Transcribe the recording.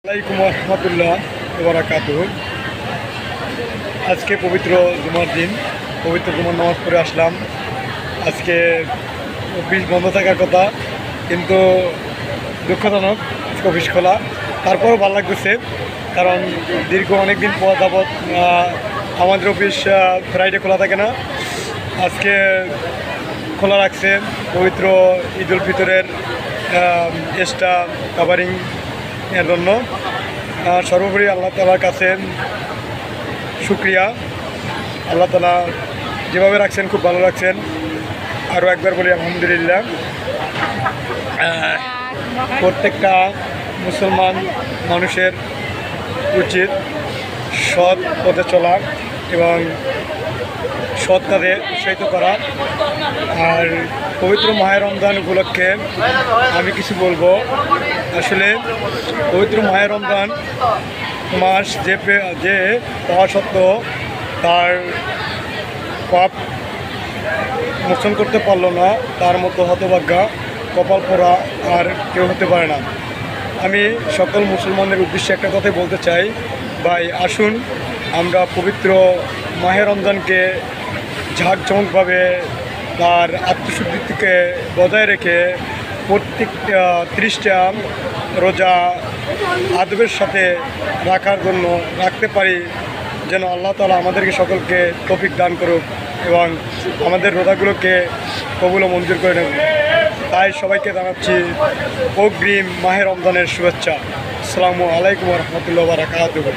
আসসালামাইকুম রহমতুল্লাহ বারাকাতুহু। আজকে পবিত্র জুমার দিন, পবিত্র জুমার নামাজ পড়ে আসলাম। আজকে অফিস বন্ধ থাকার কথা, কিন্তু দুঃখজনক অফিস খোলা। তারপরও ভালো লাগতেছে, কারণ দীর্ঘ অনেক দিন পর যাবৎ আমাদের অফিস ফ্রাইডে খোলা থাকে না। আজকে খোলা রাখছে পবিত্র ঈদ উল ফিতরের এক্সট্রা কাভারিং এর জন্য। সর্বোপরি আল্লাহ তালার কাছে শুক্রিয়া। আল্লাহ তালা যেভাবে রাখছেন খুব ভালো রাখছেন। আরও একবার বলি আলহামদুলিল্লাহ। প্রত্যেকটা মুসলমান মানুষের উচিত সৎ পথে চলা এবং সৎ কাজে উৎসাহিত করা। আর পবিত্র মাহে রমজান উপলক্ষে আমি কিছু বলবো। আসলে পবিত্র মাহে রমজান মাস যে পাওয়া সত্ত্বেও তার পাপ মোচন করতে পারলো না, তার মতো হতভাগ্যা কপাল পোড়া আর কেউ হতে পারে না। আমি সকল মুসলমানদের উদ্দেশ্যে একটা কথাই বলতে চাই, ভাই আসুন আমরা পবিত্র মাহে রমজানকে ঝাঁকজমকভাবে তার আত্মশুদ্ধিকে বজায় রেখে প্রত্যেকটা 30টা রোজা আদবের সাথে রাখার জন্য রাখতে পারি, যেন আল্লাহ তাআলা আমাদেরকে সকলকে তৌফিক দান করুক এবং আমাদের রোজাগুলোকে কবুল ও মঞ্জুর করে নেব। তাই সবাইকে জানাচ্ছি অগ্রিম মাহে রমজানের শুভেচ্ছা। আসসালামু আলাইকুম রহমতুল্লাহ বারাকাতুহু।